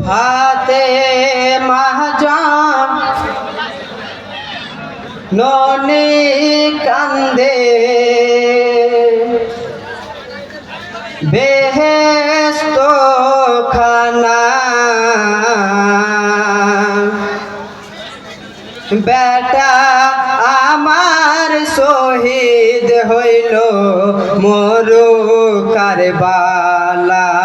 ফাতেমা জননী কান্দে বেহেশত খানা বেটা আমার শহীদ হইল মরু কারবালায়।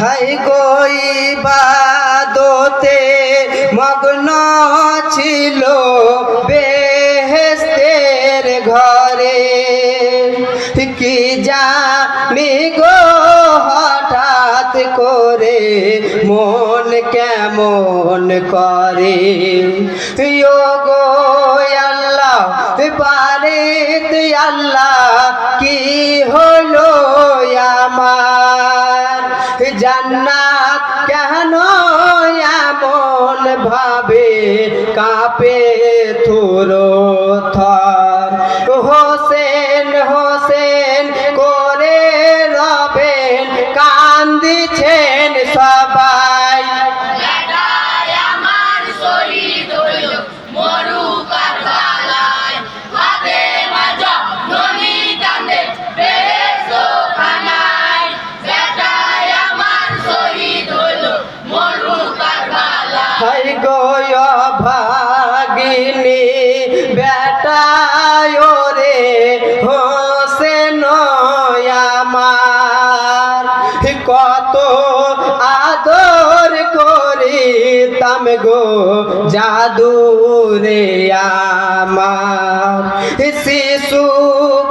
হাই গো ইবাদতে মগ্ন ছিল বেহেশতের ঘরে, কি জানি গো হঠাৎ করে মন কেমন করে। ও গো আল্লাহ বারিত আল্লাহ কি হলো আমার, জান্নাত কেন এমন ভাবে কাঁপে থর। হোসেন হোসেন করে রবেন কান্দিছেন সবাই। হাই গো ভাগিনী বেটায় রে হোসেন আমার, কত আদর করিতাম গো জাদুরে আমার। শিশু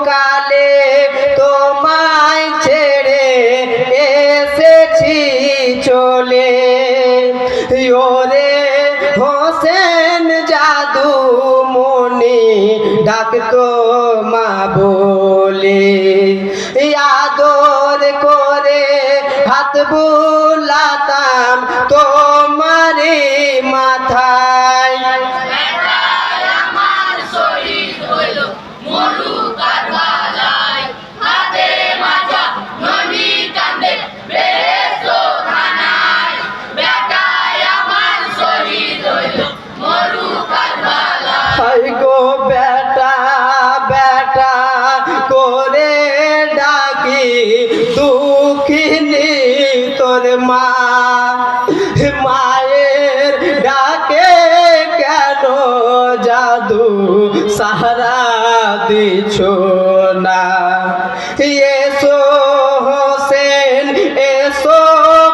কালে তোমায় ছেড়ে এসেছি চলে, ওরে হোসেন জাদু মনি ডাকতো মা বলে। আদর করে হাত বুলাতাম তোমারে মাথায়। হাই গো বেটা বেটা করে ডাকি দুঃখিনী তোর মা, মায়ের ডাকে কেন জাদু সাহারা দিছ না। এসো হোসেন এসো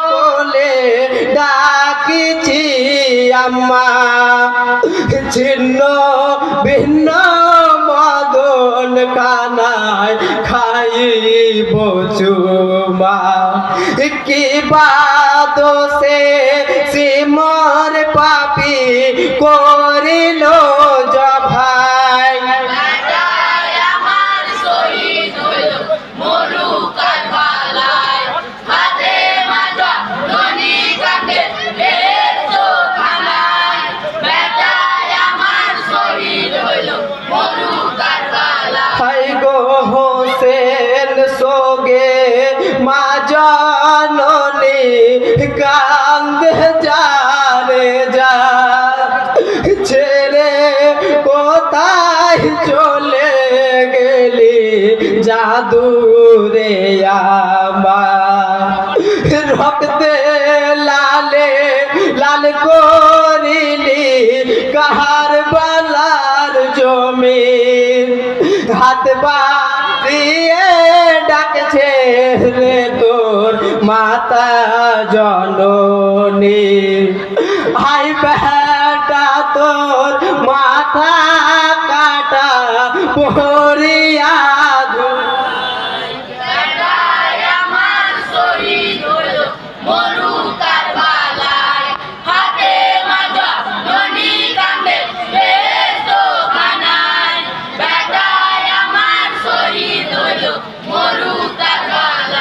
কোলে ডাকিছি আম্মা, ছিন্ন ভিন্ন মদন কানায় খাইব চুমা। কি বাদোষে সিমর পাপি করিল জভাই। হাই গো হোসেন সোগে মা জননী কান্দে যা রে যা, ছেড়ে কোথায় চলে গেলি জাদুরে আমার। রক্তে লালে লাল করিলি কাহার বালার জমিন, হাত বাড়িয়ে ডাকছে রে তোর মাতা জননী। হাই বেটা তোর মাথা কাটা পড়িয়া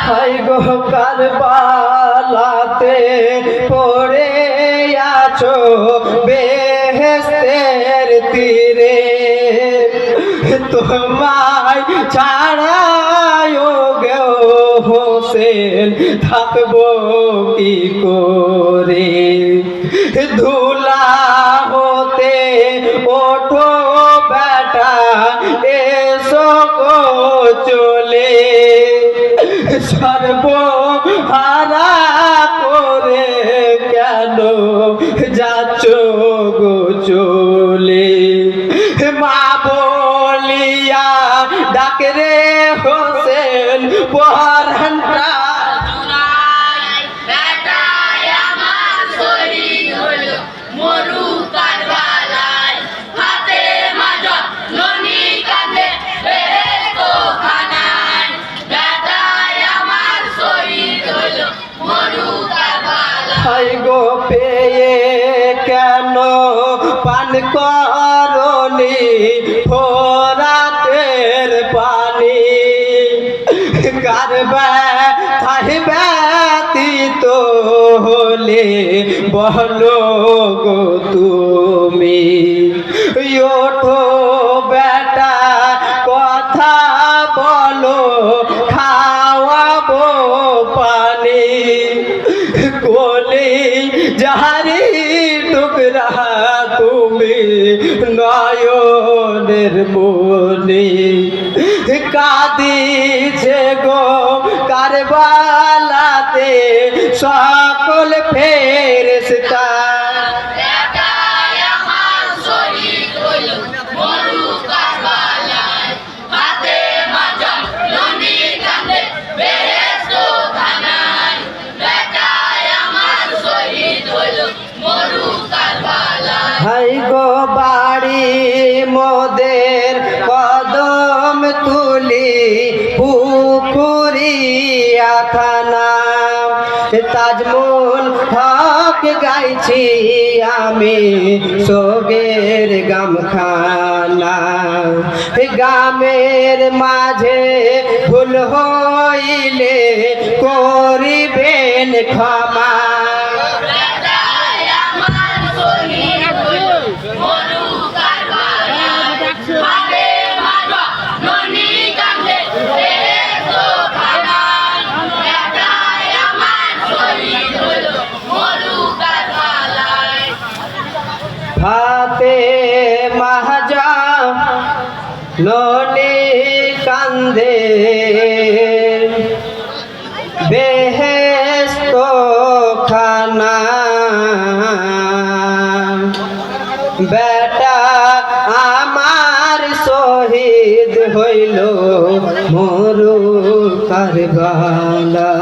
হাই গো কারবালাতে পড়ে আছো বেহেশত তের তীরে তোমায় ছাড়াই ও গে হোসেন থাকবো কি করে ধুলা হতে ওঠো বেটা এসো গো চলে সর্বহারা করে কেন যাচ্ছ গো চলে মা বলিয়া ডাকে রে হোসেন পরানটা গো পেয়ে কেন পান করনি ফোরাতের পানি কারবা থাই ব্যতীত হলে বলো গো তুমি ওঠো বেটা কথা বলো খাওয়াবো পানি কোলে যাহারি টুকরা তুমি নয়নের মনি কাঁদিছে গো কারবালাতে সকল ফেরেশতা হাই গো বাড়ি মোদের কদম তুলি পুকুরিয়া থানা তাজমুল হক গাইছি আমি সোগের গামখানা গামের মাঝে ভুল হইলে করিবেন ক্ষমা হাতে মাহাজা ননি কান্দে বেহেস্ত খানা বেটা আমার শহীদ হইল মরু কারবালা